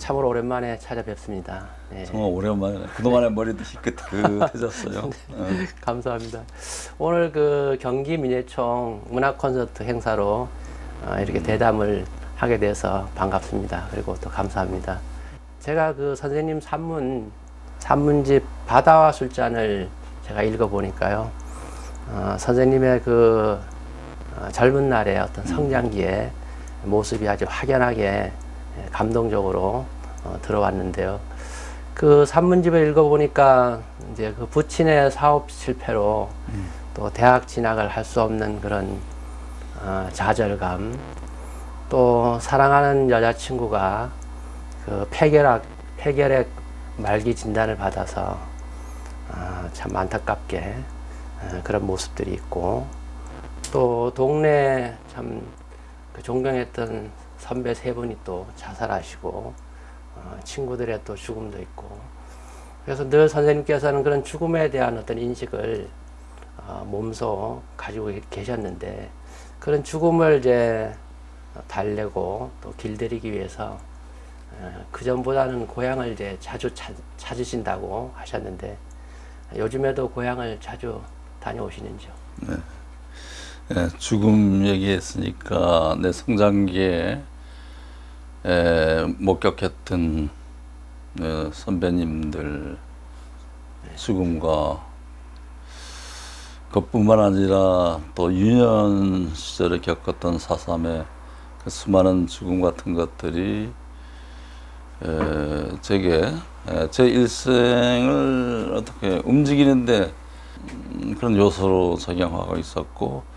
참으로 오랜만에 찾아뵙습니다. 네. 정말 오랜만에. 그동안에 머리도 희끗희끗해졌어요. 감사합니다. 오늘 그 경기 민예총 문화 콘서트 행사로 이렇게 대담을 하게 돼서 반갑습니다. 그리고 또 감사합니다. 제가 그 선생님 산문집 바다와 술잔을 제가 읽어보니까요. 선생님의 그 젊은 날의 어떤 성장기의 모습이 아주 확연하게 감동적으로 들어왔는데요. 그 산문집을 읽어보니까 이제 그 부친의 사업 실패로 또 대학 진학을 할 수 없는 그런 좌절감, 또 사랑하는 여자친구가 그 폐결핵 말기 진단을 받아서 참 안타깝게 그런 모습들이 있고, 또 동네 참 그 존경했던 선배 세 분이 또 자살하시고 친구들의 또 죽음도 있고, 그래서 늘 선생님께서는 그런 죽음에 대한 어떤 인식을 몸소 가지고 계셨는데, 그런 죽음을 이제 달래고 또 길들이기 위해서 그 전보다는 고향을 이제 자주 찾으신다고 하셨는데, 요즘에도 고향을 자주 다녀오시는지요? 네. 네, 죽음 얘기했으니까 내 성장기에 목격했던 선배님들 죽음과 그뿐만 아니라 또 유년 시절에 겪었던 사삼의 그 수많은 죽음 같은 것들이 제게 제 일생을 어떻게 움직이는데 그런 요소로 작용하고 있었고,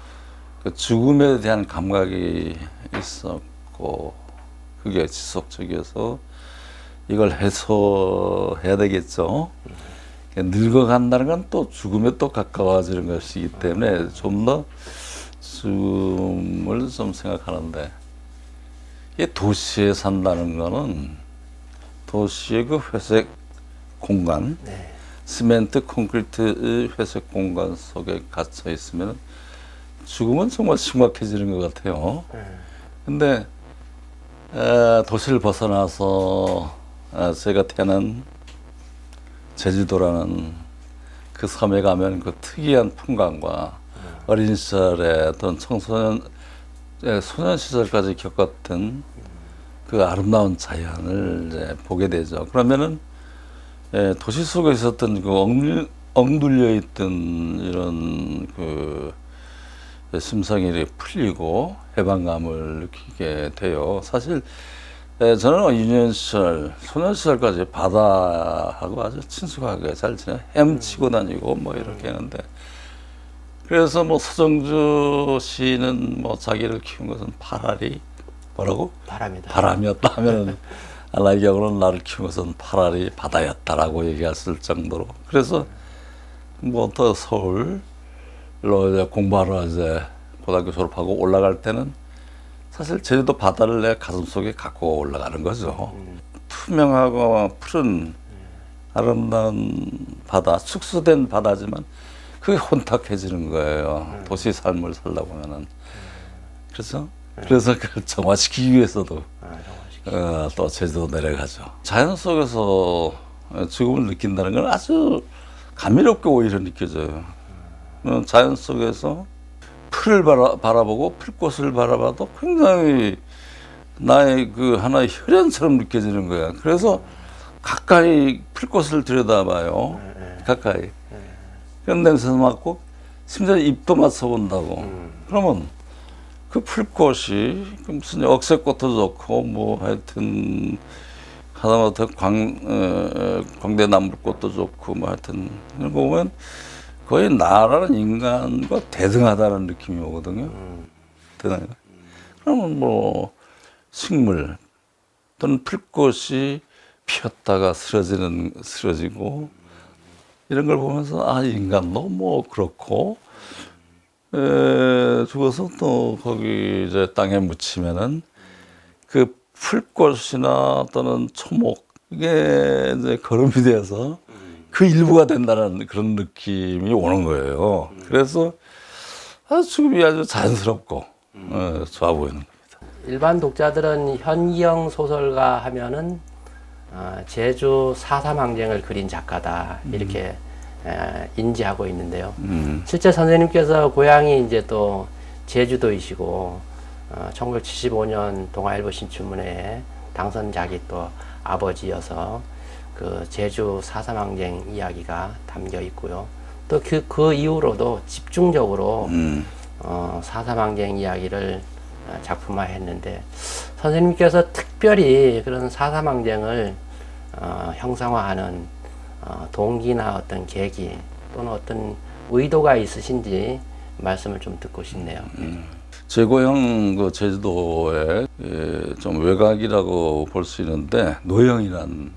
그 죽음에 대한 감각이 있었고, 그게 지속적이어서 이걸 해소해야 되겠죠. 늙어간다는 건 또 죽음에 또 가까워지는 것이기 때문에 좀 더 죽음을 좀 생각하는데, 이 도시에 산다는 거는 도시의 그 회색 공간, 네. 시멘트 콘크리트 회색 공간 속에 갇혀 있으면 죽음은 정말 심각해지는 것 같아요. 근데 도시를 벗어나서 제가 태어난 제주도라는 그 섬에 가면 그 특이한 풍광과 어린 시절에 어떤 소년 시절까지 겪었던 그 아름다운 자연을 이제 보게 되죠. 그러면은 도시 속에 있었던 그 엉둘려 있던 이런 그 심성이 풀리고 해방감을 느끼게 돼요. 사실 저는 유년 시절, 소년 시절까지 바다하고 아주 친숙하게 잘 헤엄치고 다니고 뭐 이렇게 했는데, 그래서 뭐 서정주 시는 뭐 자기를 키운 것은 파라리 뭐라고? 바람이었다 하면은 나의 경우는 나를 키운 것은 파라리 바다였다라고 얘기했을 정도로. 그래서 뭐 더 서울로 이제 공부하러 이제 고등학교 졸업하고 올라갈 때는 사실 제주도 바다를 내 가슴속에 갖고 올라가는 거죠. 투명하고 푸른 아름다운 바다, 축소된 바다지만 그게 혼탁해지는 거예요. 도시 삶을 살다 보면은. 그래서 그걸 정화시키기 위해서도 또 제주도 내려가죠. 자연 속에서 죽음을 느낀다는 건 아주 감미롭게 오히려 느껴져요. 자연 속에서 풀을 바라보고 풀꽃을 바라봐도 굉장히 나의 그 하나의 혈연처럼 느껴지는 거야. 그래서 가까이 풀꽃을 들여다봐요. 가까이. 그런 냄새도 맡고 심지어 입도 맞춰본다고. 그러면 그 풀꽃이 무슨 억새꽃도 좋고 뭐 하여튼 하다못해 광대나물꽃도 좋고 뭐 하여튼 이런 거 보면 거의 나라는 인간과 대등하다는 느낌이 오거든요. 대등하다. 그러면 뭐 식물 또는 풀꽃이 피었다가 쓰러지고 이런 걸 보면서 아, 인간도 뭐 그렇고 죽어서 또 거기 이제 땅에 묻히면은 그 풀꽃이나 또는 초목 이게 이제 거름이 되어서 그 일부가 된다는 그런 느낌이 오는 거예요. 그래서 죽음이 아주 자연스럽고 좋아 보이는 겁니다. 일반 독자들은 현기영 소설가 하면은 제주 4.3 항쟁을 그린 작가다 이렇게 인지하고 있는데요. 실제 선생님께서 고향이 이제 또 제주도이시고 1975년 동아일보 신춘문회에 당선작이 또 아버지여서 그 제주 4.3 항쟁 이야기가 담겨 있고요. 또 그 이후로도 집중적으로 4.3 항쟁 이야기를 작품화했는데 선생님께서 특별히 그런 4.3 항쟁을 형상화하는 동기나 어떤 계기 또는 어떤 의도가 있으신지 말씀을 좀 듣고 싶네요. 제 고향 그 제주도에 좀 외곽이라고 볼 수 있는데 노영이라는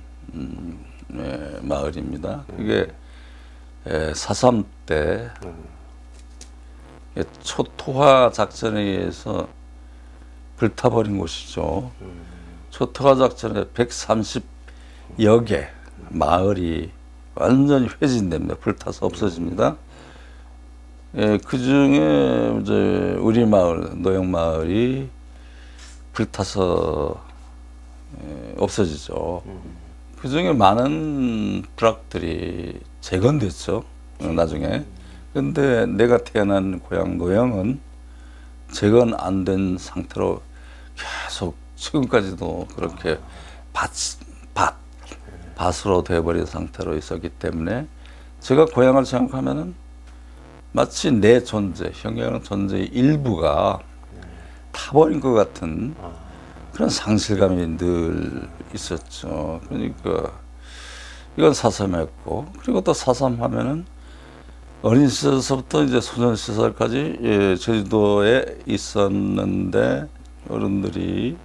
마을입니다. 그게 4.3 때 초토화 작전에 의해서 불타버린 곳이죠. 초토화 작전에 130여 개 마을이 완전히 회진됩니다. 불타서 없어집니다. 그 중에 이제 우리 마을, 노영 마을이 불타서 없어지죠. 그 중에 많은 부락들이 재건됐죠. 나중에. 근데 내가 태어난 고향 노영은 재건 안 된 상태로 계속 지금까지도 그렇게 밭으로 돼버린 상태로 있었기 때문에 제가 고향을 생각하면은 마치 내 존재, 형이라는 존재의 일부가 타버린 것 같은 그런 상실감이 늘 있었죠. 그러니까 이건 4.3이었고, 그리고 또 4.3 하면은 어린 시절서부터 이제 소년 시절까지 제주도에 있었는데 어른들이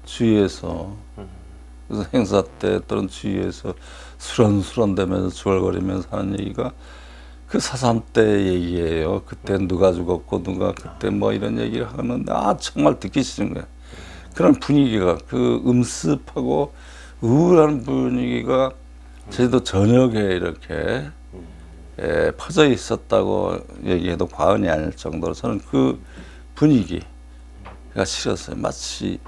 주위에서 그래서 행사 때 또는 주위에서 수런수런대면서 중얼거리면서 하는 얘기가 그 4.3 때 얘기예요. 그때 누가 죽었고 누가 그때 뭐 이런 얘기를 하는데 정말 듣기 싫은 거야. 그런 분위기가 그 음습하고 우울한 분위기가 제주도 전역에 이렇게 퍼져 있었다고 얘기해도 과언이 아닐 정도로 저는 그 분위기가 싫었어요. 마치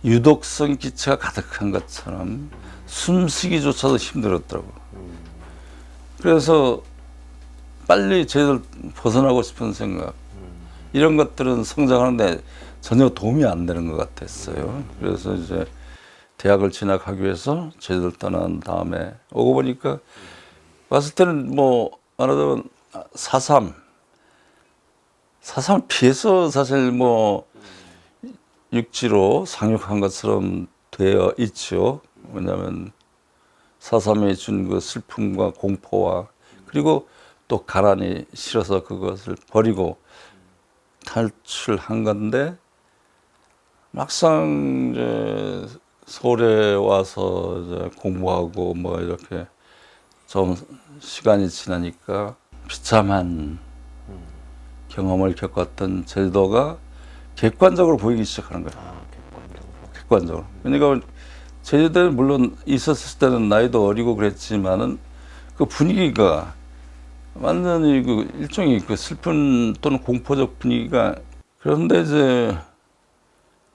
유독성 기체가 가득한 것처럼 숨쉬기조차도 힘들었더라고. 그래서 빨리 제주도를 벗어나고 싶은 생각, 이런 것들은 성장하는데 전혀 도움이 안 되는 것 같았어요. 그래서 이제 대학을 진학하기 위해서 제주도를 떠난 다음에 오고 보니까 왔을 때는 뭐 말하자면 4.3 피해서 사실 뭐 육지로 상륙한 것처럼 되어 있죠. 왜냐하면 4.3이 준 그 슬픔과 공포와 그리고 또 가난이 싫어서 그것을 버리고 탈출한 건데 막상 이제 서울에 와서 이제 공부하고 뭐 이렇게 좀 시간이 지나니까 비참한 경험을 겪었던 제주도가 객관적으로 보이기 시작하는 거예요. 객관적으로. 그러니까 제주도는 물론 있었을 때는 나이도 어리고 그랬지만은 그 분위기가 완전히 그 일종의 그 슬픈 또는 공포적 분위기가 그런데 이제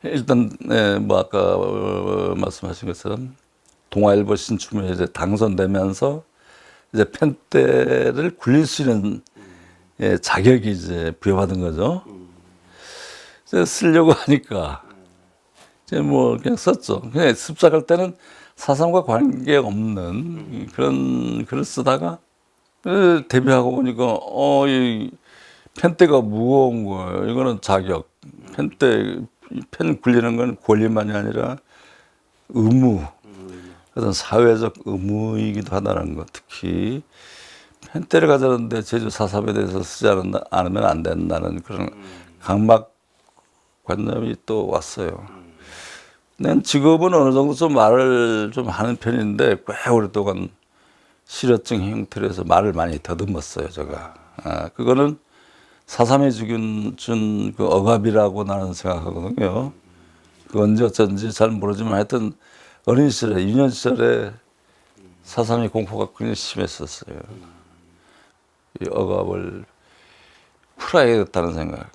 일단 뭐 아까 말씀하신 것처럼 동아일보 신춘문회에 이제 당선되면서 이제 펜대를 굴릴 수 있는 자격이 이제 부여받은 거죠. 이제 쓰려고 하니까 이제 뭐 그냥 썼죠. 그냥 습작할 때는 4.3과 관계없는 그런 글을 쓰다가 데뷔하고 보니까 이 펜대가 무거운 거예요. 이거는 자격. 펜 굴리는 건 권리만이 아니라 의무. 어떤 사회적 의무이기도 하다는 것. 특히 펜대를 가졌는데 제주 4.3에 대해서 쓰지 않으면 안 된다는 그런 강박관념이 또 왔어요. 난 직업은 어느 정도 좀 말을 좀 하는 편인데 꽤 오랫동안 실어증 형태로 해서 말을 많이 더듬었어요, 제가. 그거는 4.3이 준 그 억압이라고 나는 생각하거든요. 그 언제 어쩐지 잘 모르지만 하여튼 어린 시절에, 유년 시절에 4.3의 공포가 굉장히 심했었어요. 이 억압을 풀어야겠다는 생각.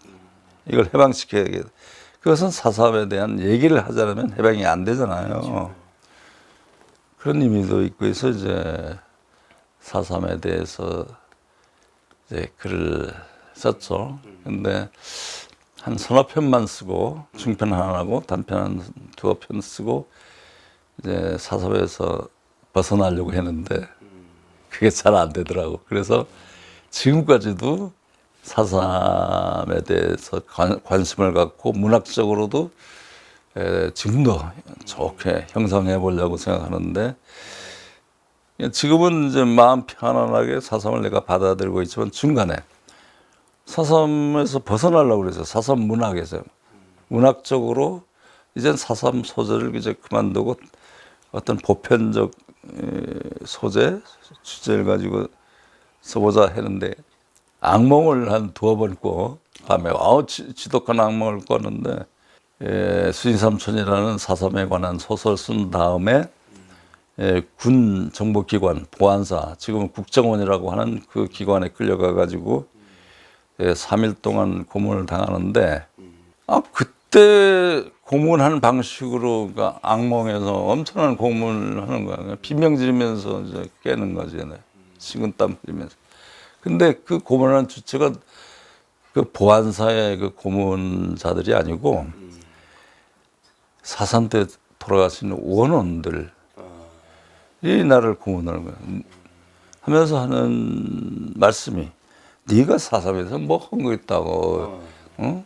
이걸 해방시켜야겠다. 그것은 4.3에 대한 얘기를 하지 않으면 해방이 안 되잖아요. 그런 의미도 있고 해서 이제 4.3에 대해서 이제 글을 썼죠. 근데 한 서너 편만 쓰고 중편 하나하고 단편 한 두어 편 쓰고 이제 4.3에서 벗어나려고 했는데 그게 잘 안 되더라고. 그래서 지금까지도 4.3에 대해서 관심을 갖고 문학적으로도 지금도 좋게 형성해 보려고 생각하는데, 지금은 이제 마음 편안하게 4.3을 내가 받아들이고 있지만 중간에 4.3에서 벗어나려고 그래서 4.3 문학에서 문학적으로 이젠 4.3 소재를 이제 그만두고 어떤 보편적 소재 주제를 가지고 써보자 했는데, 악몽을 한 두어 번 꿔. 밤에 지독한 악몽을 꿨는데, 수인삼촌이라는 4.3에 관한 소설 쓴 다음에 군 정보기관 보안사, 지금은 국정원이라고 하는 그 기관에 끌려가 가지고 3일 동안 고문을 당하는데, 그때 고문하는 방식으로 그러니까 악몽에서 엄청난 고문을 하는 거야. 비명 지르면서 이제 깨는 거지. 식은땀 흘리면서. 근데 그 고문하는 주체가 그 보안사의 그 고문자들이 아니고 4.3 때 돌아가신 원원들이 나를 고문하는 거야. 하면서 하는 말씀이, 네가 4.3에서 뭐 한 거 있다고, 어?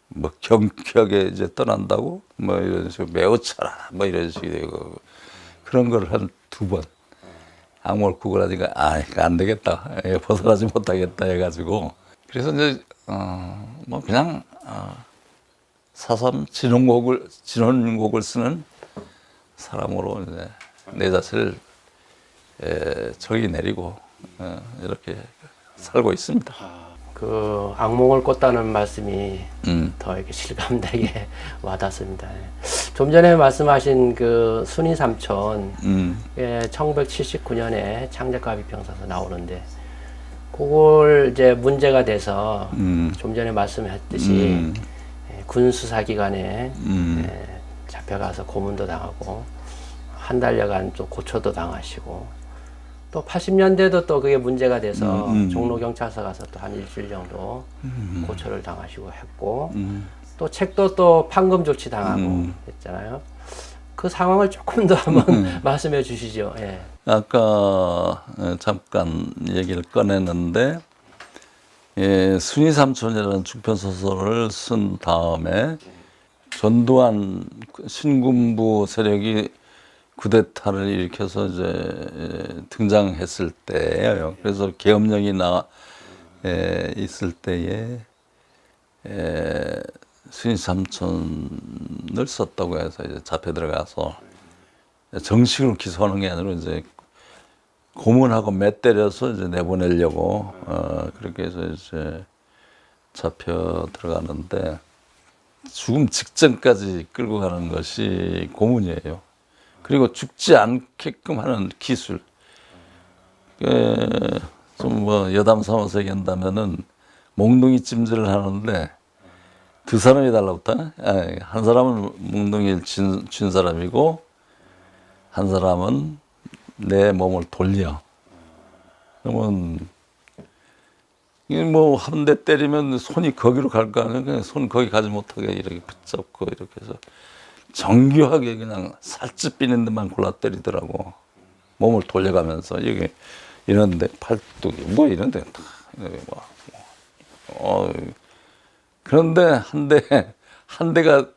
뭐 경쾌하게 이제 떠난다고, 뭐 이런 식으로 매우 차라, 뭐 이런 식이 되고, 그런 걸 한 두 번 악몽을 꾸고 나니까 안 되겠다, 벗어나지 못하겠다 해가지고, 그래서 이제 뭐 그냥 4.3 진원곡을 쓰는 사람으로 이제 내 자신을 저기 내리고 이렇게 살고 있습니다. 그 악몽을 꿨다는 말씀이 더 이렇게 실감나게 와닿습니다. 좀 전에 말씀하신 그 순이 삼촌, 1979년에 창작가 비평사서 나오는데, 그걸 이제 문제가 돼서 좀 전에 말씀했듯이 군 수사기관에 잡혀가서 고문도 당하고 한 달여간 또 고초도 당하시고, 또 80년대도 또 그게 문제가 돼서 종로경찰서 가서 또 한 일주일 정도 고초를 당하시고 했고, 또 책도 또 판금 조치 당하고 했잖아요. 그 상황을 조금 더 한번 말씀해 주시죠. 예. 아까 잠깐 얘기를 꺼냈는데, 순이 삼촌이라는 중편 소설을 쓴 다음에 전두환 신군부 세력이 쿠데타를 일으켜서 이제 등장했을 때예요. 그래서 계엄령이 있을 때에 순이 삼촌을 썼다고 해서 이제 잡혀 들어가서 정식으로 기소하는 게 아니라 이제 고문하고 매 때려서 이제 내보내려고 그렇게 해서 이제 잡혀 들어가는데, 죽음 직전까지 끌고 가는 것이 고문이에요. 그리고 죽지 않게끔 하는 기술. 좀 뭐 여담 삼아서 얘기한다면은 몽둥이 찜질을 하는데 두 사람이 달라붙어. 한 사람은 몽둥이를 쥔 사람이고 한 사람은 내 몸을 돌려. 그러면 이게 뭐 한 대 때리면 손이 거기로 갈 거 아니에요. 그냥 손 거기 가지 못하게 이렇게 붙잡고 이렇게 해서 정교하게 그냥 살집 비는 데만 골라 때리더라고. 몸을 돌려가면서 여기 이런데 팔뚝이 뭐 이런데 다 그런데 한 대가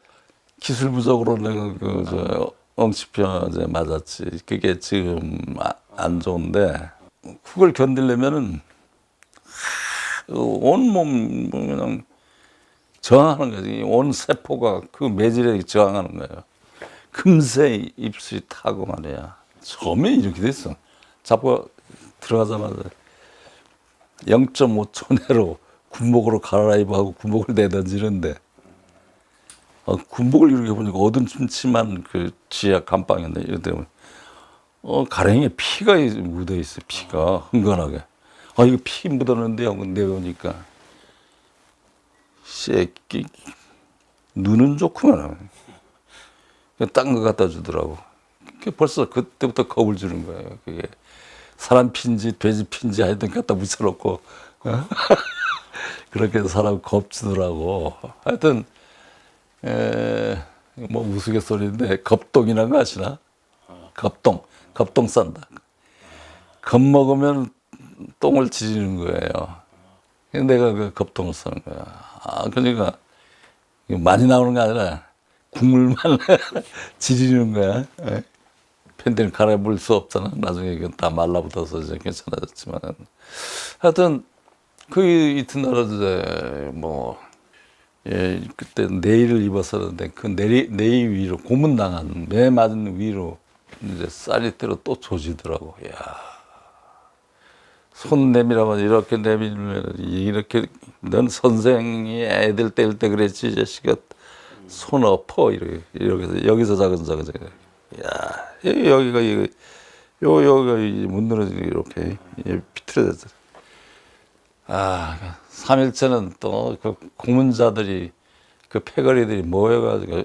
기술 부족으로 내가 엉치뼈 맞았지. 그게 지금 안 좋은데, 그걸 견디려면은 온몸 그냥 저항하는 거지. 온 세포가 그 매질에 저항하는 거예요. 금세 입술이 타고 말이야. 처음에 이렇게 됐어. 잡고 들어가자마자 0.5초 내로 군복으로 갈아입어 하고 군복을 내던지는데, 군복을 이렇게 보니까 어두운 침침한 그 지하 감방인데, 이러다 보면 가랭이에 피가 묻어 있어. 피가 흥건하게. 이거 피 묻었는데 하고 내보니까 새끼 눈은 좋구만. 딴 거 갖다 주더라고. 벌써 그때부터 겁을 주는 거예요. 그게 사람 피인지 돼지 피인지 하여튼 갖다 묻혀놓고 어? 그렇게 해서 사람 겁주더라고. 하여튼 뭐 우스갯소리인데 겁똥이라는 거 아시나? 겁똥 싼다. 겁 먹으면 똥을 지지는 거예요. 내가 그 겁똥을 쓰는 거야. 그러니까 많이 나오는 게 아니라 국물만 지지는 거야. 팬티는 갈아입을 수 없잖아. 나중에 이건 다 말라붙어서 이제 괜찮아졌지만. 하여튼 그 이튿날에 이제 뭐 그때 네일을 입었었는데 그 네일 위로 고문당한 매 맞은 위로 이제 쌀이대로 또 조지더라고. 야, 손 내밀어봐 이렇게 내밀면 이렇게 넌 선생이 애들 때릴 때 그랬지 이 자식아 손 엎어 이렇게 해서 여기서 작은 야 여기가 이거 여기가 못 늘어지게 이렇게 비틀어졌어. 3일째는 또 그 고문자들이 그 패거리들이 모여가지고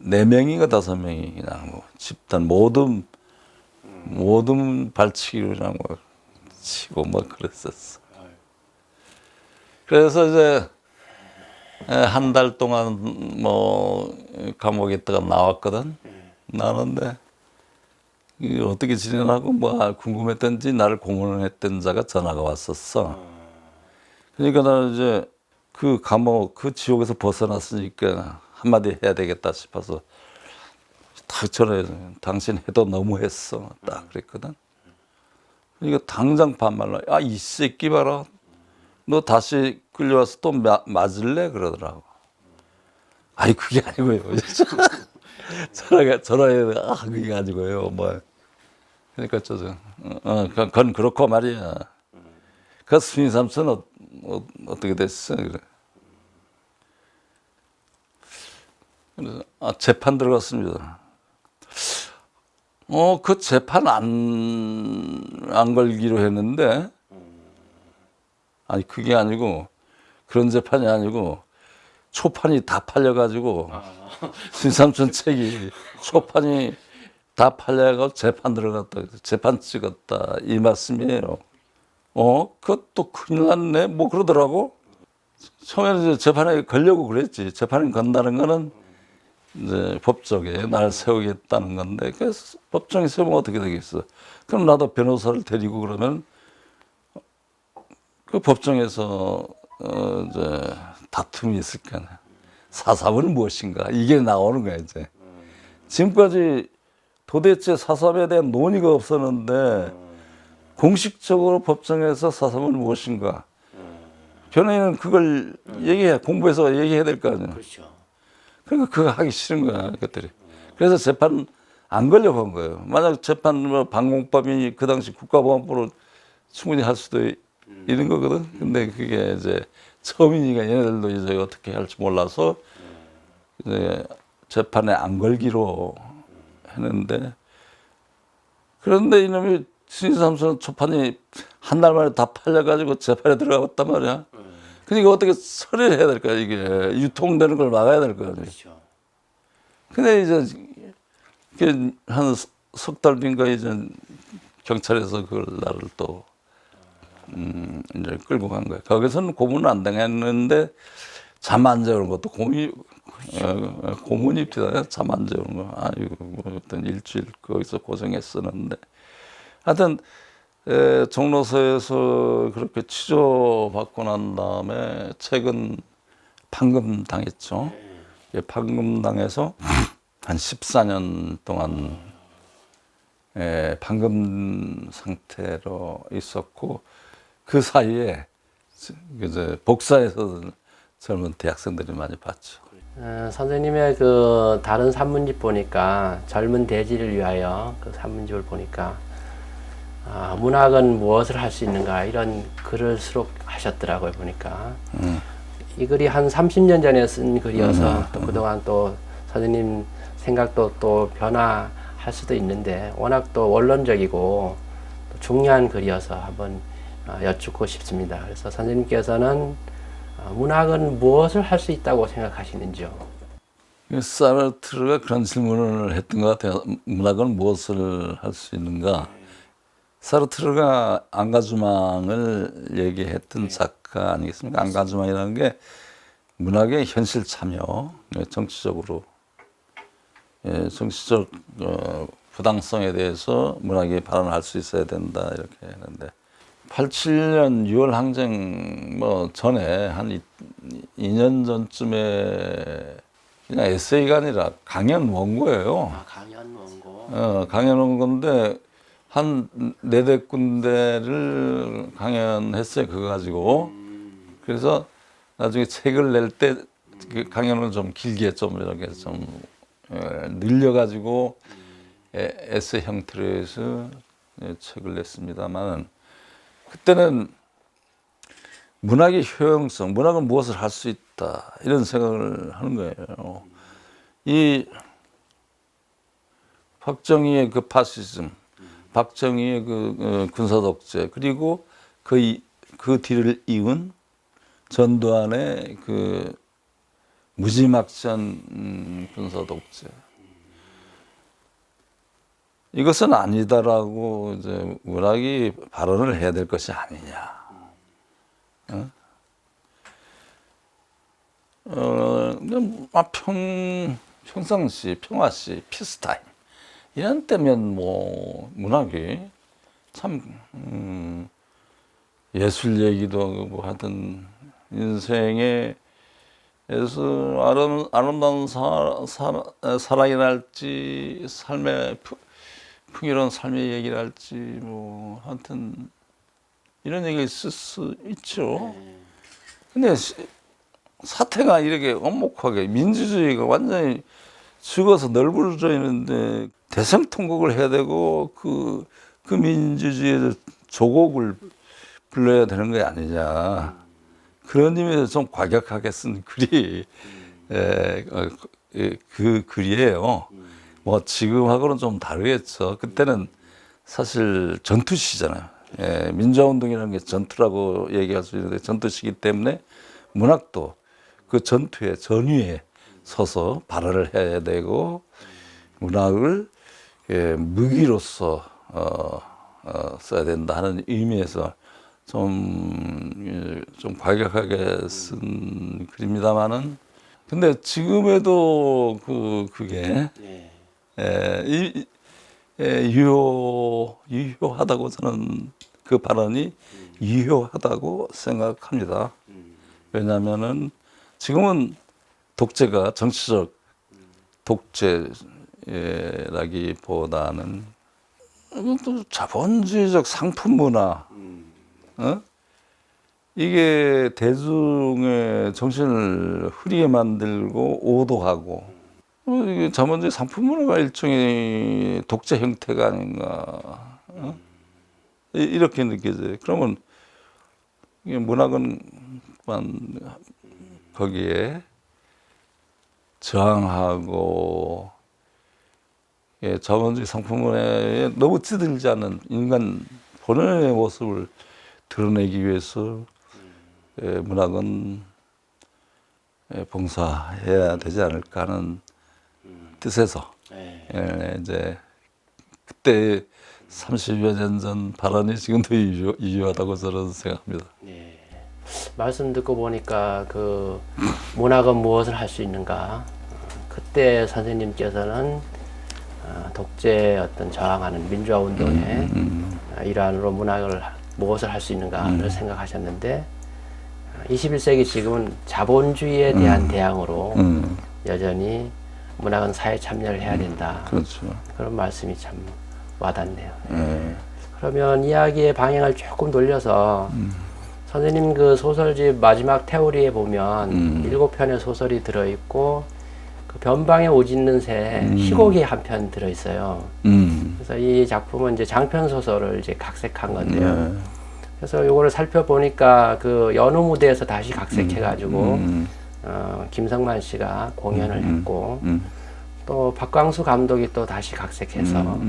4명인가 5명이 그냥 뭐 집단 모든 발치기로 그냥 뭐 치고 뭐 그랬었어. 그래서 이제 한 달 동안 뭐 감옥에 있다가 나왔거든. 나는데 어떻게 지내라고 뭐 궁금했던지 나를 고문했던 자가 전화가 왔었어. 그러니까 나는 이제 그 감옥 그 지옥에서 벗어났으니까 한마디 해야 되겠다 싶어서 딱 전화해서 당신 해도 너무했어 딱 그랬거든. 그러니까 당장 반말로 이 새끼 봐라 너 다시 끌려와서 또 맞을래 그러더라고. 아니 그게 아니고요. 전화해 그게 아니고요 뭐. 그러니까 그건 그렇고 말이야. 그 순이 삼촌은 어떻게 됐어? 그래. 그래서 재판 들어갔습니다. 그 재판 안 걸기로 했는데, 아니 그게 아니고 그런 재판이 아니고 초판이 다 팔려가지고 순삼촌 책이 초판이 다 팔려가지고 재판 들어갔다, 재판 찍었다 이 말씀이에요. 그것도 큰일 났네 뭐 그러더라고. 처음에는 이제 재판에 걸려고 그랬지. 재판에 건다는 거는 이제 법정에 날 세우겠다는 건데, 그래서 법정에 세우면 어떻게 되겠어? 그럼 나도 변호사를 데리고 그러면 그 법정에서 이제 다툼이 있을 거 아니야. 사삼은 무엇인가? 이게 나오는 거야 이제. 지금까지 도대체 사삼에 대한 논의가 없었는데 공식적으로 법정에서 사삼은 무엇인가? 변호인은 그걸 공부해서 얘기해야 될 거 아니야. 그렇죠. 그러니까 그거 하기 싫은 거야, 그것들이. 그래서 재판 안 걸려고 한 거예요. 만약 재판 뭐 방공법이 그 당시 국가보안법으로 충분히 할 수도 있는 거거든. 근데 그게 이제 처음이니까 얘네들도 이제 어떻게 할지 몰라서 이제 재판에 안 걸기로 했는데, 그런데 이놈이 신삼선 초판이 한 달 만에 다 팔려가지고 재판에 들어갔단 말이야. 그러니까 어떻게 처리를 해야 될까, 이게. 유통되는 걸 막아야 될 거 아니야. 그렇죠. 근데 이제 한 석 달 뒤인가 이제 경찰에서 그걸 나를 또 이제 끌고 간 거야. 거기서는 고문은 안 당했는데 잠 안 재우는 것도 고문입니다. 잠 안 재우는 거. 아이고 뭐 어떤 일주일 거기서 고생했었는데, 하여튼 종로서에서 그렇게 취조받고 난 다음에 최근 판금 당했죠. 판금 당해서 한 14년 동안 판금 상태로 있었고, 그 사이에 이제 복사해서 젊은 대학생들이 많이 봤죠. 선생님의 그 다른 산문집 보니까 젊은 대지를 위하여 그 산문집을 보니까 문학은 무엇을 할 수 있는가 이런 글을 수록하셨더라고요 보니까. 이 글이 한 30년 전에 쓴 글이어서 또 그동안 또 선생님 생각도 또 변화할 수도 있는데 워낙 또 원론적이고 또 중요한 글이어서 한번 여쭙고 싶습니다. 그래서 선생님께서는 문학은 무엇을 할 수 있다고 생각하시는지요? 사르트르가 그런 질문을 했던 것 같아요. 문학은 무엇을 할 수 있는가? 사르트르가 안가주망을 얘기했던 작가 아니겠습니까? 안가주망이라는 게 문학의 현실 참여, 정치적으로, 정치적 부당성에 대해서 문학이 발언할 수 있어야 된다 이렇게 했는데 87년 6월 항쟁 전에 한 2년 전쯤에 그냥 에세이가 아니라 강연 원고예요. 아, 강연 원고. 강연 원고인데 한 4-4군데를 강연했어요. 그거 가지고. 그래서 나중에 책을 낼 때 그 강연을 좀 길게 좀 이렇게 좀 늘려가지고 에세이 형태로 해서 책을 냈습니다만 그때는 문학의 효용성, 문학은 무엇을 할 수 있다 이런 생각을 하는 거예요. 이 박정희의 그 파시즘, 박정희의 그 군사 독재 그리고 그 뒤를 이은 전두환의 그 무지막지한 군사 독재. 이것은 아니다라고 이제 문학이 발언을 해야 될 것이 아니냐. 평상시, 평화시, 피스타임 이런 때면 문학이 참 예술 얘기도 하고 하든 인생에서 아름다운 사랑이랄지 삶의 풍요로운 삶의 얘기를 할지 하여튼 이런 얘기가 있을 수 있죠. 근데 사태가 이렇게 엄혹하게 민주주의가 완전히 죽어서 널브러져 있는데 대성통곡을 해야 되고 그 민주주의의 조곡을 불러야 되는 거 아니냐. 그런 의미에서 좀 과격하게 쓴 글이 그 글이에요. 지금하고는 좀 다르겠죠. 그때는 사실 전투시잖아요. 민주화운동이라는 게 전투라고 얘기할 수 있는데 전투시기 때문에 문학도 그 전투의 전위에 서서 발언을 해야 되고 문학을 무기로서 써야 된다 하는 의미에서 좀 과격하게 쓴 글입니다만은 근데 지금에도 그게 유효하다고 저는 그 발언이 유효하다고 생각합니다. 왜냐하면은 지금은 독재가 정치적 독재라기보다는 또 자본주의적 상품 문화, 이게 대중의 정신을 흐리게 만들고 오도하고 이게 자본주의 상품 문화가 일종의 독재 형태가 아닌가 이렇게 느껴져요. 그러면 이게 문학은 거기에 저항하고 자본주의 상품 문화에 너무 찌들지 않는 인간 본연의 모습을 드러내기 위해서 문학은 봉사해야 되지 않을까 하는 뜻에서 이제 그때 30여 년 전 발언이 지금도 유효하다고 저는 생각합니다. 네. 말씀 듣고 보니까 그 문학은 무엇을 할 수 있는가? 그때 선생님께서는 독재에 어떤 저항하는 민주화 운동의 일환으로 문학을 무엇을 할 수 있는가를 생각하셨는데 21세기 지금은 자본주의에 대한 대항으로 여전히 문학은 사회 참여를 해야 된다. 그렇죠. 그런 말씀이 참 와닿네요. 그러면 이야기의 방향을 조금 돌려서 선생님 그 소설집 마지막 태우리에 보면 7편의 소설이 들어있고 그 변방에 오짖는 새 희곡이 한 편 들어있어요. 그래서 이 작품은 이제 장편 소설을 이제 각색한 건데요. 그래서 요거를 살펴보니까 그 연호 무대에서 다시 각색해가지고 김성만 씨가 공연을 했고 또 박광수 감독이 또 다시 각색해서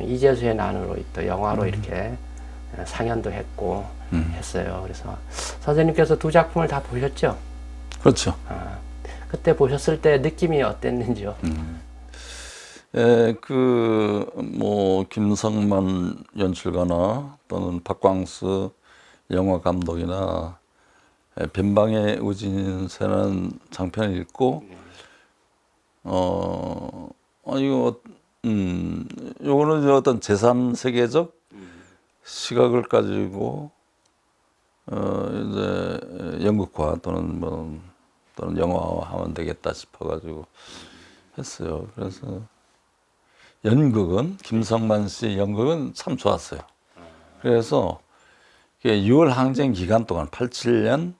이재수의 난으로 또 영화로 이렇게 상연도 했고 했어요. 그래서 선생님께서 두 작품을 다 보셨죠? 그렇죠. 그때 보셨을 때 느낌이 어땠는지요? 예, 뭐 김성만 연출가나 또는 박광수 영화 감독이나 변방의 우진세라는 장편을 읽고 이거 요거는 이제 어떤 제3세계적 시각을 가지고 이제 연극화 또는 영화화하면 되겠다 싶어가지고 했어요. 그래서 연극은 김성만 씨 연극은 참 좋았어요. 그래서 6월 항쟁 기간 동안 87년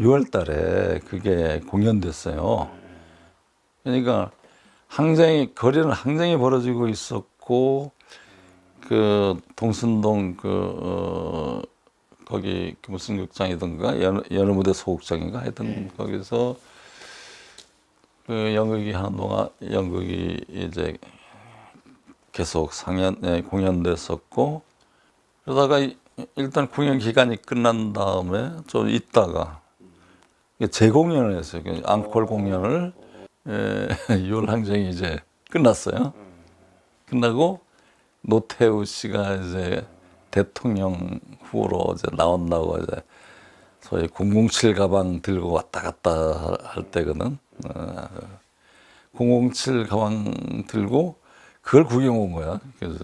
6월 달에 그게 공연됐어요. 그러니까 거리는 항쟁이 벌어지고 있었고, 그 동순동 거기 무슨 극장이던가 여느 무대 소극장인가 하여튼 거기서 그 연극이 하는 동안 연극이 이제 계속 공연됐었고, 그러다가 일단 공연 기간이 끝난 다음에 좀 있다가 재공연을 했어요. 앙콜 공연을 6월 항쟁이 이제 끝났어요. 끝나고 노태우 씨가 이제 대통령 후보로 이제 나온다고 이제 소위 007 가방 들고 왔다 갔다 할 때거든. 007 가방 들고 그걸 구경 온 거야. 그래서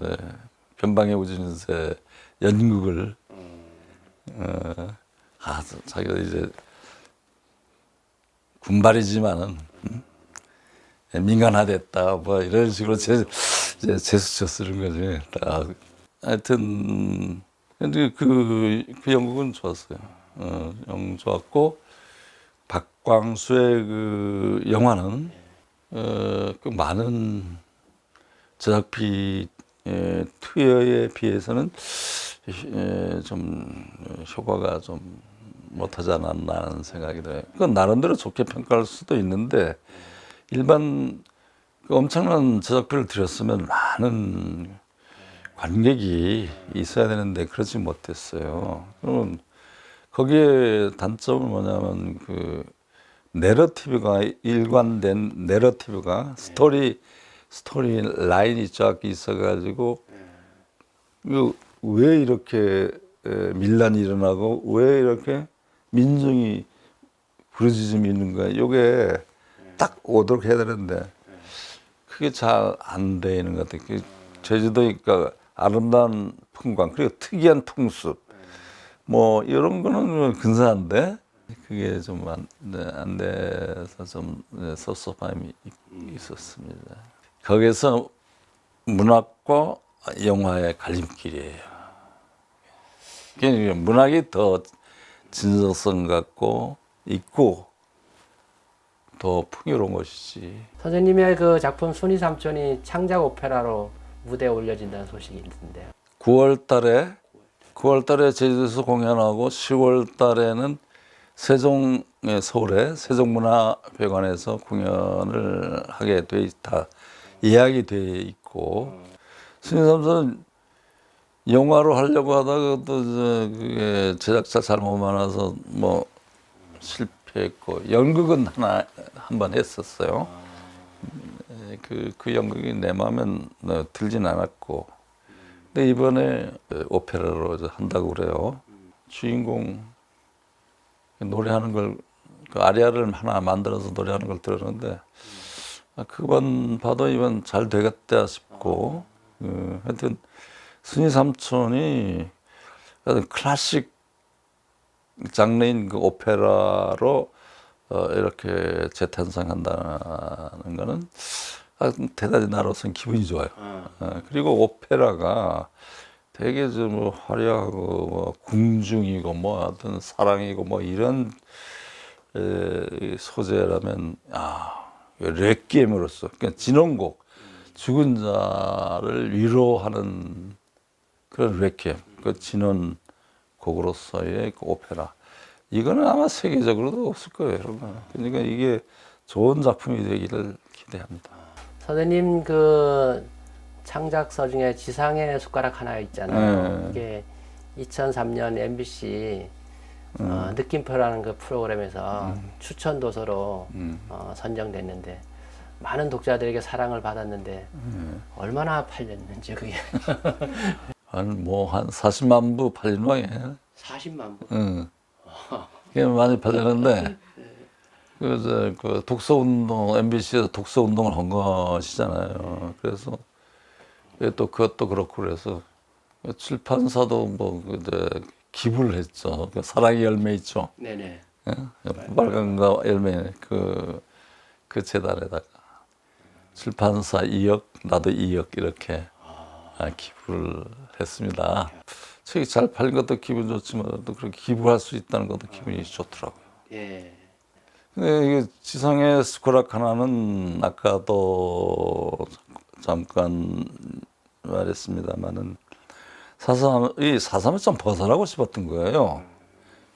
변방의 우진세 연극을 자기가 이제 군발이지만은 민간화됐다 뭐 이런 식으로 제스처 쓰는 거지. 하여튼 근데 그 연극은 좋았어요. 영 좋았고 박광수의 그 영화는 그 많은 제작비 투여에 비해서는 좀 효과가 좀 못하지 않았나 하는 생각이 들어요. 그건 나름대로 좋게 평가할 수도 있는데 일반 엄청난 제작비를 들였으면 많은 관객이 있어야 되는데 그러지 못했어요. 그러면 거기에 단점은 뭐냐면 그 내러티브가 일관된 내러티브가 스토리 라인이 쫙 있어가지고 왜 이렇게 밀란이 일어나고 왜 이렇게 민중이 부르짖음이 있는 거야. 이게 딱 오도록 해야 되는데 그게 잘 안 되는 것 같아요. 제주도니까 아름다운 풍광 그리고 특이한 풍습 뭐 이런 거는 근사한데 그게 좀 안 돼서 좀 섭섭함이 있었습니다. 거기서 문학과 영화의 갈림길이에요. 그러니까 문학이 더 진정성 갖고 있고 더 풍요로운 것이지. 선생님의 그 작품 순이 삼촌이 창작 오페라로 무대에 올려진다는 소식이 있는데요. 9월 달에 제주도에서 공연하고 10월 달에는 서울의 세종문화회관에서 공연을 하게 돼 있다. 예약이 돼 있고 순이 삼촌은 영화로 하려고 하다가 또 그게 제작자 잘못 많아서 뭐 실패했고 연극은 한 번 했었어요. 그 연극이 내 마음엔 들진 않았고 근데 이번에 오페라로 한다고 그래요. 주인공 노래하는 걸 그 아리아를 하나 만들어서 노래하는 걸 들었는데 그번 봐도 이번 잘 되겠다 싶고 하여튼 순이 삼촌이 클래식 장르인 그 오페라로 이렇게 재탄생한다는 거는 대단히 나로서는 기분이 좋아요. 그리고 오페라가 되게 좀 화려하고 뭐 궁중이고 뭐 어떤 사랑이고 뭐 이런 소재라면 레퀴엠으로서 그러니까 진원곡 죽은 자를 위로하는 그런 레퀴엠 그 진원곡으로서의 그 오페라 이거는 아마 세계적으로도 없을 거예요, 여러분. 그러니까 이게 좋은 작품이 되기를 기대합니다. 선생님 그 창작서 중에 지상의 숟가락 하나 있잖아요. 이게 2003년 MBC 느낌표라는 그 프로그램에서 추천 도서로 선정됐는데 많은 독자들에게 사랑을 받았는데 얼마나 팔렸는지 그게 한 40만 부 팔린 모양이에요. 40만 부. 응. 꽤 많이 팔렸는데 그 독서 운동 MBC에서 독서 운동을 한 것이잖아요. 그래서 또 그것도 그렇고 그래서 출판사도 뭐 이제 기부를 했죠. 그 사랑의 열매 있죠. 네네. 예? 빨간과 열매 그 재단에다가 출판사 2억 나도 2억 이렇게 기부를 했습니다. 책이 잘 팔린 것도 기분 좋지만 또 그렇게 기부할 수 있다는 것도 기분이 좋더라고요. 예. 근데 이게 지상의 숟가락 하나는 아까도 잠깐 말했습니다만은 이 사삼을 좀 벗어나고 싶었던 거예요.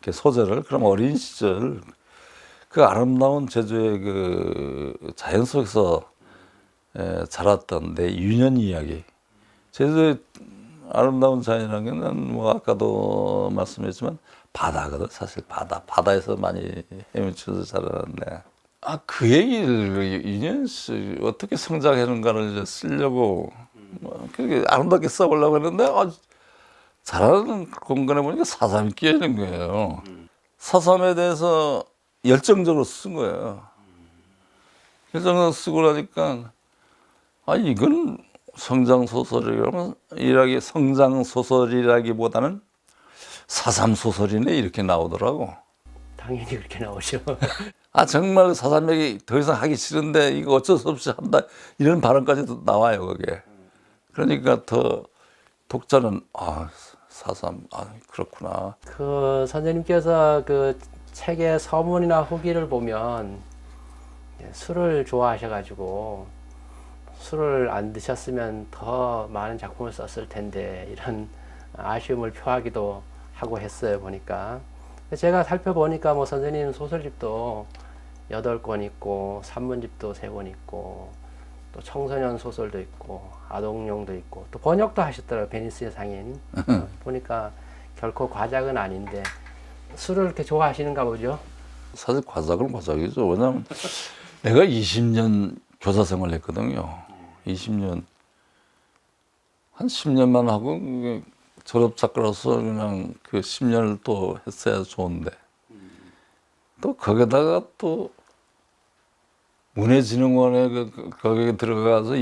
이렇게 소재를 그럼 어린 시절 그 아름다운 제주의 그 자연 속에서 자랐던 내 유년 이야기. 제주의 아름다운 자연이라는 뭐 아까도 말씀했지만 바다거든. 사실 바다에서 많이 헤엄치면서 자랐는데 그 얘기를 유년 씨 어떻게 성장하는가를 이제 쓰려고 그렇게 아름답게 써보려고 했는데 잘하는 공간에 보니까 사삼이 끼어 있는 거예요. 사삼에 대해서 열정적으로 쓴 거예요. 열정적으로 쓰고 나니까 이건 성장 소설이라기보다는 사삼 소설이네 이렇게 나오더라고. 당연히 그렇게 나오죠. 정말 사삼 얘기 더 이상 하기 싫은데 이거 어쩔 수 없이 한다 이런 발언까지도 나와요 그게. 그러니까 더 독자는 사삼 그렇구나. 그 선생님께서 그 책의 서문이나 후기를 보면 술을 좋아하셔가지고 술을 안 드셨으면 더 많은 작품을 썼을 텐데 이런 아쉬움을 표하기도 하고 했어요 보니까. 제가 살펴보니까 뭐 선생님 소설집도 8권 있고 산문집도 3권 있고 또 청소년 소설도 있고 아동용도 있고 또 번역도 하셨더라고요. 베니스의 상인. 보니까 결코 과작은 아닌데 술을 그렇게 좋아하시는가 보죠? 사실 과작은 과작이죠. 왜냐하면 내가 20년 교사 생활을 했거든요. 20년 한 10년만 하고 졸업 작가로서 그냥 그 10년을 또 했어야 좋은데 또 거기다가 또 문해진흥원에 거기에 들어가서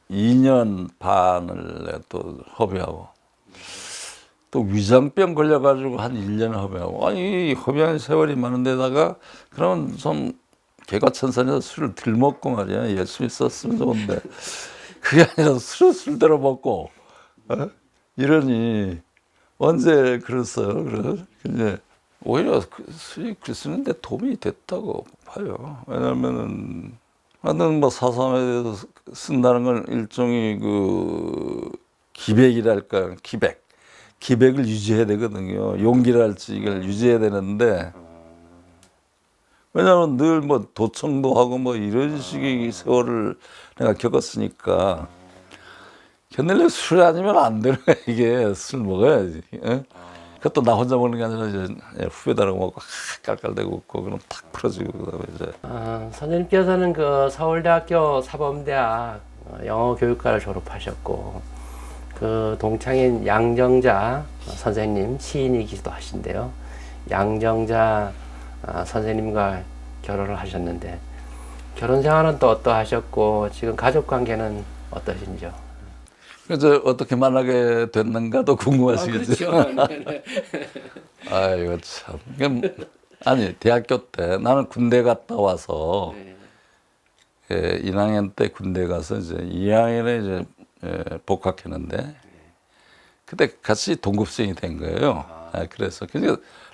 2년 반을 또 허비하고 또 위장병 걸려가지고 한 1년 허비하고 이 허비한 세월이 많은데다가 그러면 좀 개과천선해서 술을 덜 먹고 말이야 열심히 썼으면 좋은데 그게 아니라 술을 술대로 먹고 이러니 언제 그랬어요? 근데 오히려 술이 글 쓰는데 도움이 됐다고 봐요. 왜냐면은 나는 뭐 사삼에 대해서 쓴다는 건 일종의 그 기백이랄까 기백을 유지해야 되거든요. 용기랄지 이걸 유지해야 되는데 왜냐하면 늘 뭐 도청도 하고 뭐 이런 식의 세월을 내가 겪었으니까 견딜래 술 아니면 안 되는 거야 이게. 술 먹어야지. 그것도 나 혼자 먹는 게 아니라 이제 후배들하고 먹고 깔깔대고 웃고 그럼 탁 풀어지고 그다음에 이제. 선생님께서는 그 서울대학교 사범대학 영어 교육과를 졸업하셨고 그 동창인 양정자 선생님 시인이기도 하신데요. 양정자 선생님과 결혼을 하셨는데 결혼 생활은 또 어떠하셨고 지금 가족 관계는 어떠신지요? 그래서 어떻게 만나게 됐는가도 궁금하시겠죠. 그렇죠. 아이고 참. 아니 대학교 때 나는 군대 갔다 와서 1학년 때 군대 가서 이제 2학년에 이제 복학했는데 그때 같이 동급생이 된 거예요. 그래서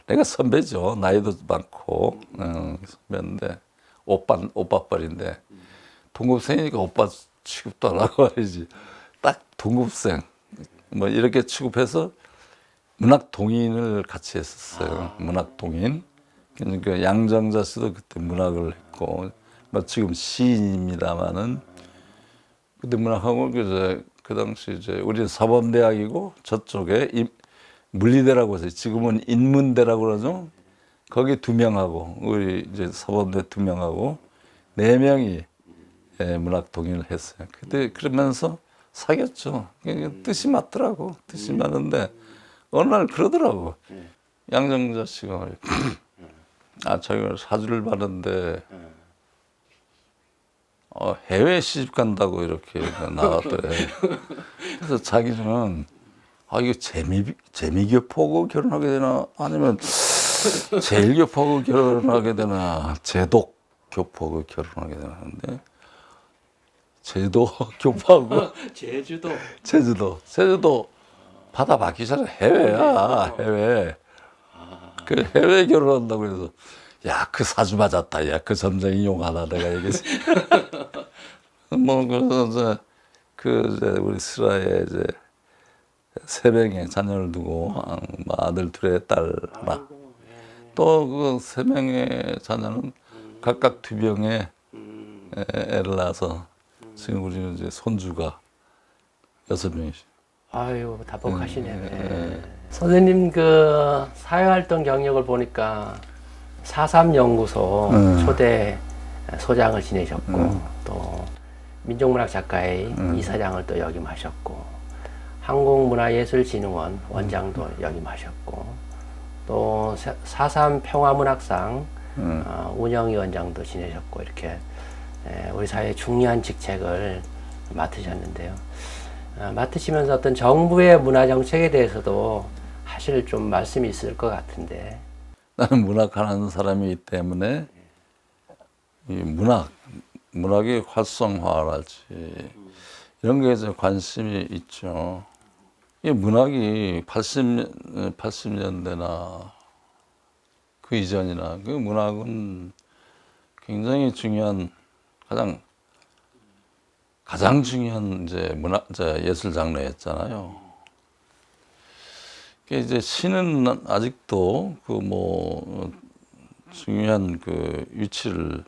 내가 선배죠. 나이도 많고 선배인데 오빠뻘인데 동급생이니까 오빠 취급도 안 하고 말이지. 딱 동급생 뭐 이렇게 취급해서 문학 동인을 같이 했었어요. 문학 동인. 그러니까 양정자 씨도 그때 문학을 했고 뭐 지금 시인입니다만은 그때 문학하고 그 당시 이제 우리 사범대학이고 저쪽에 물리대라고 해서 지금은 인문대라고 그러죠. 거기 2명하고 우리 이제 서범대 2명하고 4명이 문학 동의를 했어요. 그때 그러면서 사귀었죠. 뜻이 맞더라고. 뜻이 맞는데 어느 날 그러더라고. 양정자 씨가 자기가 사주를 봤는데 해외 시집 간다고 이렇게 나왔대. 그래서 자기는 이거 재미교포하고 결혼하게 되나 아니면 제일교포하고 결혼하게 되나 제독교포하고 결혼하게 되나 하는데 제도교포하고 제주도 바다 받기 전에 해외야 해외. 그 해외 결혼한다고 해서 야 그 사주 맞았다. 야 그 점쟁이 용하다 내가 얘기했어. 뭐 그래서 이제 우리 슬하에 이제 3명의 자녀를 두고 아들 2에 딸 하나. 또 그 3명의 자녀는 각각 2명의 애를 낳아서 지금 우리는 이제 손주가 6명이시. 아유, 다복하시네. 선생님 그 사회활동 경력을 보니까 4.3 연구소 초대 소장을 지내셨고 또 민족문학 작가의 이사장을 또 역임하셨고 한국문화예술진흥원 원장도 역임하셨고 또 4.3 평화문학상 운영위원장도 지내셨고 이렇게 우리 사회의 중요한 직책을 맡으셨는데요. 맡으시면서 어떤 정부의 문화정책에 대해서도 사실 좀 말씀이 있을 것 같은데. 나는 문학하는 사람이기 때문에 이 문학의 활성화랄지 이런 거에 이제 관심이 있죠. 이 문학이 80년대나 그 이전이나 그 문학은 굉장히 중요한 가장 중요한 이제 예술 장르였잖아요. 이제 시는 아직도 중요한 그 위치를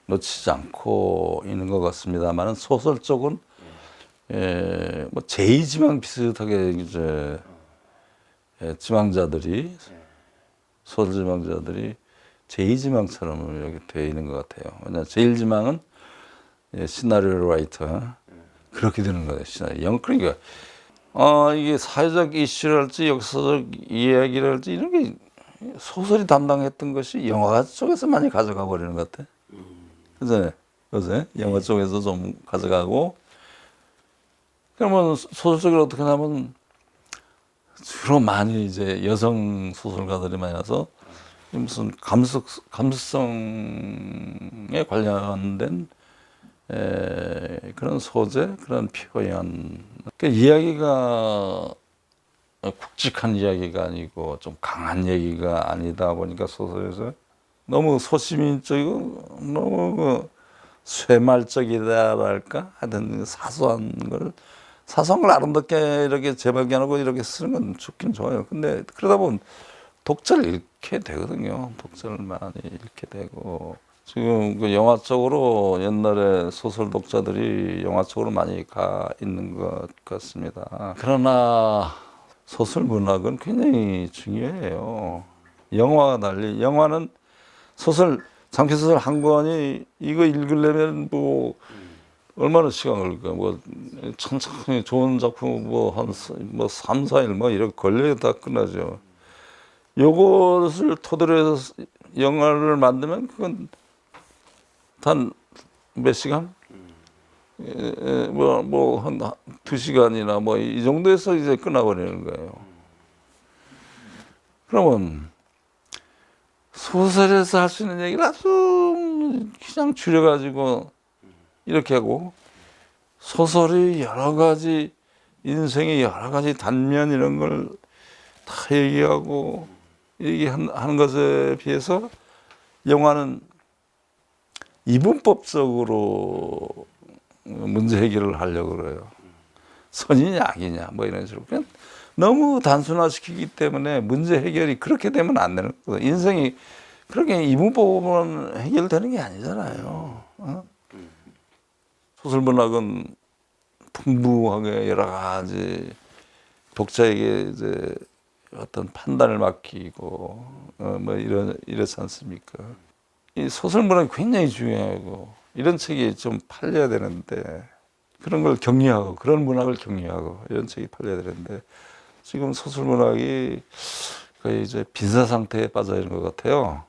놓치지 않고 있는 것 같습니다만은 소설 쪽은 제2지망 비슷하게 이제 지망자들이 소설 지망자들이 제2지망처럼 이렇게 되어 있는 것 같아요. 왜냐하면 제1지망은 시나리오 라이터 그렇게 되는 거예요. 시나리오. 그러니까 이게 사회적 이슈랄지 역사적 이야기랄지 이런 게 소설이 담당했던 것이 영화 쪽에서 많이 가져가 버리는 것 같아. 그죠? 영화 쪽에서 좀 가져가고 그러면 소설 쪽을 어떻게 하면 주로 많이 이제 여성 소설가들이 많이 나서 무슨 감수성에 관련된 그런 소재, 그런 표현. 그러니까 이야기가 굵직한 이야기가 아니고 좀 강한 얘기가 아니다 보니까 소설에서 너무 소시민적이고 너무 그 쇠말적이다랄까 하여튼 사소한 걸 아름답게 이렇게 재발견하고 이렇게 쓰는 건 좋긴 좋아요. 근데 그러다 보면 독자를 잃게 되거든요. 독자를 많이 잃게 되고. 지금 그 영화 쪽으로 옛날에 소설 독자들이 영화 쪽으로 많이 가 있는 것 같습니다. 그러나 소설 문학은 굉장히 중요해요. 영화와 달리 영화는 장편소설 한 권이 이거 읽으려면 얼마나 시간 걸릴까? 천천히 좋은 작품 한 3, 4일 이렇게 걸려야 다 끝나죠. 요것을 토대로 해서 영화를 만들면 그건 단 몇 시간? 한 2시간이나 이 정도에서 이제 끝나버리는 거예요. 그러면 소설에서 할 수 있는 얘기를 아주 그냥 줄여가지고 이렇게 하고 소설이 여러 가지 인생의 여러 가지 단면 이런 걸 다 얘기하는 것에 비해서 영화는 이분법적으로 문제 해결을 하려고 그래요. 선이냐 악이냐 이런 식으로 그냥 너무 단순화시키기 때문에 문제 해결이 그렇게 되면 안 되는 거예요. 인생이 그렇게 이분법으로는 해결되는 게 아니잖아요. 소설 문학은 풍부하게 여러 가지 독자에게 이제 어떤 판단을 맡기고 뭐 이렇지 않습니까? 이 소설 문학이 굉장히 중요하고 이런 책이 좀 팔려야 되는데 그런 걸 격려하고 그런 문학을 격려하고 이런 책이 팔려야 되는데 지금 소설 문학이 거의 이제 빈사 상태에 빠져 있는 것 같아요.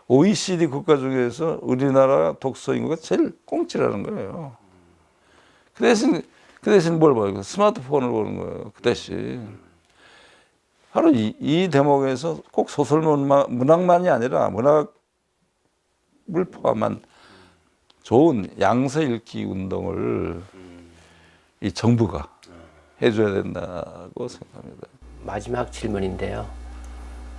OECD 국가 중에서 우리나라 독서 인구가 제일 꽁치라는 거예요. 그 대신 뭘 봐요? 스마트폰을 보는 거예요. 그 대신. 바로 이 대목에서 꼭 소설 문학만이 아니라 문학을 포함한 좋은 양서 읽기 운동을 이 정부가 해줘야 된다고 생각합니다. 마지막 질문인데요.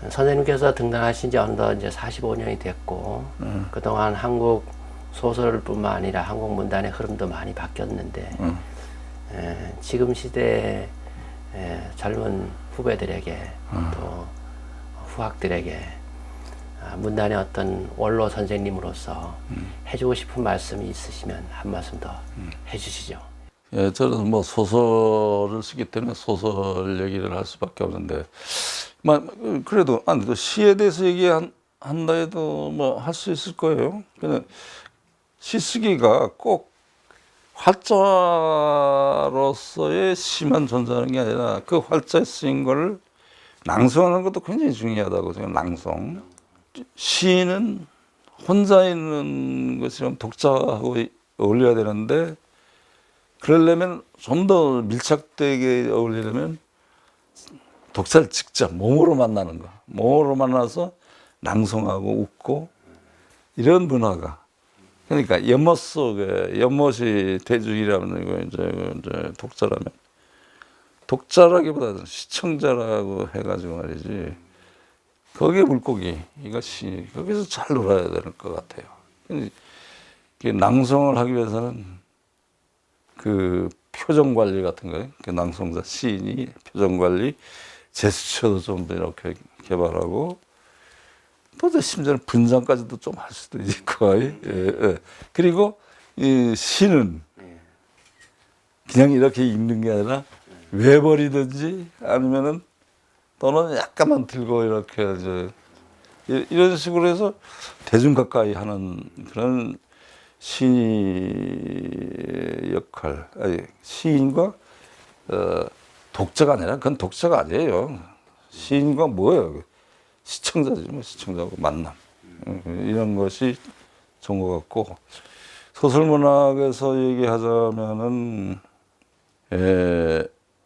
선생님께서 등단하신 지 어느덧 이제 45년이 됐고 그동안 한국 소설뿐만 아니라 한국 문단의 흐름도 많이 바뀌었는데 지금 시대의 젊은 후배들에게 또 후학들에게 문단의 어떤 원로 선생님으로서 해주고 싶은 말씀이 있으시면 한 말씀 더 해주시죠. 예, 저는 뭐 소설을 쓰기 때문에 소설 얘기를 할 수밖에 없는데, 그래도 아니 또 시에 대해서 얘기한다 해도 뭐 할 수 있을 거예요. 그냥 시 쓰기가 꼭 활자로서의 시만 존재하는 게 아니라 그 활자에 쓰인 걸 낭송하는 것도 굉장히 중요하다고 생각해요. 낭송. 시는 혼자 있는 것이랑 독자하고 어울려야 되는데 그러려면 좀 더 밀착되게 어울리려면 독자를 직접 몸으로 만나는 거. 몸으로 만나서 낭송하고 웃고 이런 문화가. 그러니까 연못 속에 연못이 대중이라면 이거 이제 독자라면 독자라기보다는 시청자라고 해가지고 말이지. 거기에 물고기 이것이 거기서 잘 놀아야 될 것 같아요. 낭송을 하기 위해서는 그 표정 관리 같은 거예요. 그 낭송자 시인이 표정 관리, 제스처도 좀 이렇게 개발하고 또 심지어는 분장까지도 좀 할 수도 있고, 그리고 이 시는 그냥 이렇게 읽는 게 아니라 외버리든지 아니면은 또는 약간만 들고 이렇게 이제 이런 식으로 해서 대중 가까이 하는 그런 시인의 역할, 아니, 시인과 독자가 아니라 그건 독자가 아니에요. 시인과 뭐예요? 시청자지 뭐 시청자하고 만남 이런 것이 좋은 것 같고 소설 문학에서 얘기하자면은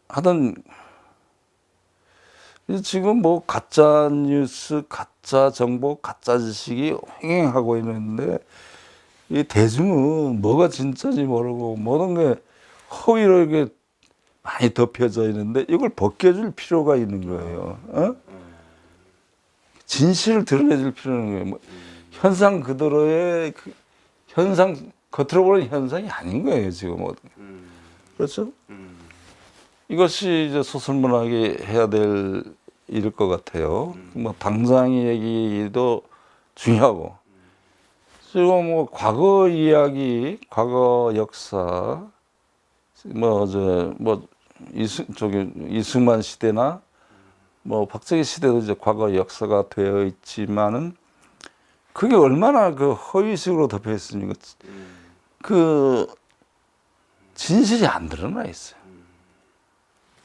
하여튼 지금 뭐 가짜 뉴스, 가짜 정보, 가짜 지식이 횡행하고 있는데 이 대중은 뭐가 진짜인지 모르고 모든 게 허위로 이렇게 많이 덮여져 있는데 이걸 벗겨줄 필요가 있는 거예요. 진실을 드러내줄 필요는 거예요. 뭐 현상 그대로의 현상 겉으로 보는 현상이 아닌 거예요 지금 모든 게. 그렇죠? 이것이 이제 소설 문학이 해야 될 일일 것 같아요. 뭐 당장의 얘기도 중요하고 지금 뭐 과거 이야기, 과거 역사, 이승만 시대나 뭐 박정희 시대도 이제 과거 역사가 되어 있지만은 그게 얼마나 그 허위식으로 덮여 있으니까 그 진실이 안 드러나 있어요.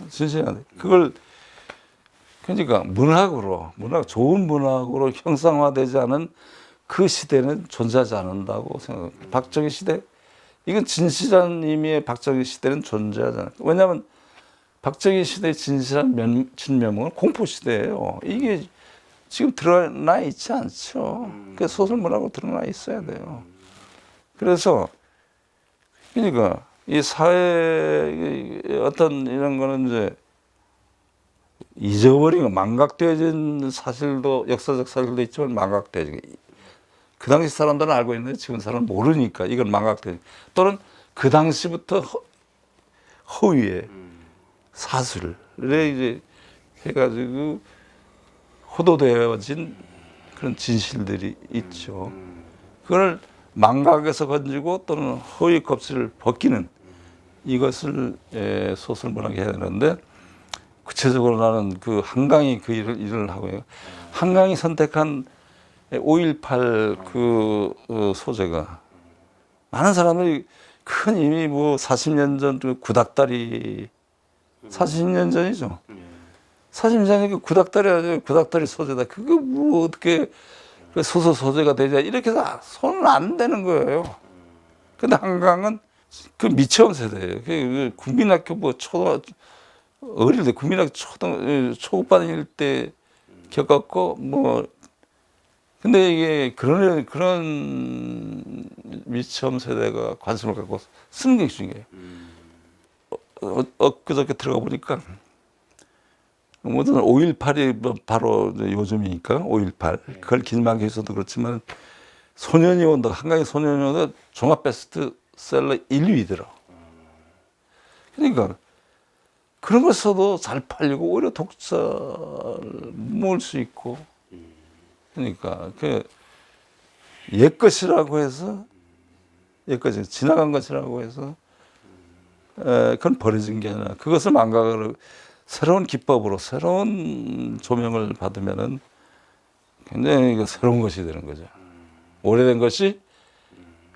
진실이 안 돼. 그걸 그러니까 좋은 문학으로 형상화되지 않은 그 시대는 존재하지 않는다고 생각합니다. 박정희 시대, 이건 진실한 의미의 박정희 시대는 존재하지 않아요. 왜냐하면 박정희 시대의 진실한 진면목은 공포 시대예요. 이게 지금 드러나 있지 않죠. 그 소설 문학으로 드러나 있어야 돼요. 그래서 그러니까 이 사회 어떤 이런 거는 이제 잊어버린 거, 망각되어진 사실도 역사적 사실도 있지만 망각되어진 거. 그 당시 사람들은 알고 있는데 지금 사람은 모르니까 이건 망각되어진 또는 그 당시부터 허위의 사술을 이제 해가지고 호도되어진 그런 진실들이 있죠. 그걸 망각에서 건지고 또는 허위 껍질을 벗기는 이것을 소설 문학이 해야 되는데 구체적으로 나는 그 한강이 그 일을 하고요. 한강이 선택한 5.18 그 소재가 많은 사람들이 큰 이미 뭐 40년 전 그 구닥다리 40년 전이죠. 40년 전에 그 구닥다리 소재다. 그거 뭐 어떻게 그 소설 소재가 되자 이렇게 해서 손은 안 되는 거예요. 근데 한강은 그 미체험 세대예요. 그 국민학교 뭐 어릴 때 국민학교 초급반일 때 겪었고 뭐 근데 이게 그런 미체험 세대가 관심을 갖고 쓰는 게 중요해요. 엊그저께 들어가 보니까 모든 5.18이 바로 요즘이니까 5.18 그걸 기념하기 위해서도 그렇지만 소년이 온다 한강의 소년이 온다 종합 베스트셀러 1위더라. 그러니까 그런 걸 써도 잘 팔리고 오히려 독자를 모을 수 있고 그러니까 그 옛것이라고 해서 옛것이 지나간 것이라고 해서 그건 버려진 게 아니라 그것을 망각을 새로운 기법으로 새로운 조명을 받으면은 굉장히 새로운 것이 되는 거죠. 오래된 것이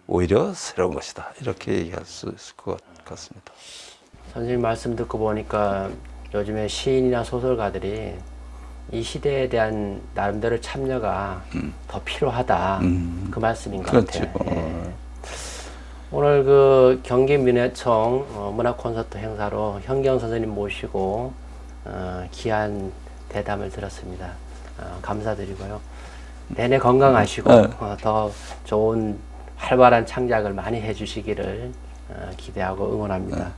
오히려 새로운 것이다. 이렇게 얘기할 수 있을 것 같습니다. 선생님 말씀 듣고 보니까 요즘에 시인이나 소설가들이 이 시대에 대한 나름대로 참여가 더 필요하다. 그 말씀인 것 그렇죠. 같아요. 예. 오늘 그 경기민회청 문화 콘서트 행사로 현경 선생님 모시고 귀한 대담을 들었습니다. 감사드리고요. 내내 건강하시고 더 좋은 활발한 창작을 많이 해주시기를 기대하고 응원합니다.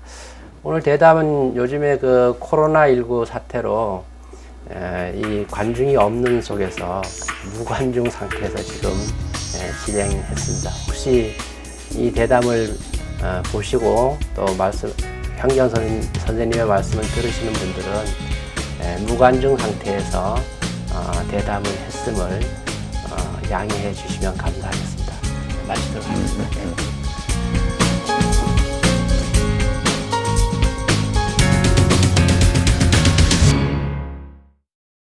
오늘 대담은 요즘에 그 코로나19 사태로 이 관중이 없는 속에서 무관중 상태에서 지금 진행했습니다. 혹시 이 대담을 보시고 또 현경 선생님의 말씀을 들으시는 분들은 무관중 상태에서 대담을 했음을 양해해 주시면 감사하겠습니다. 마치도록 하겠습니다.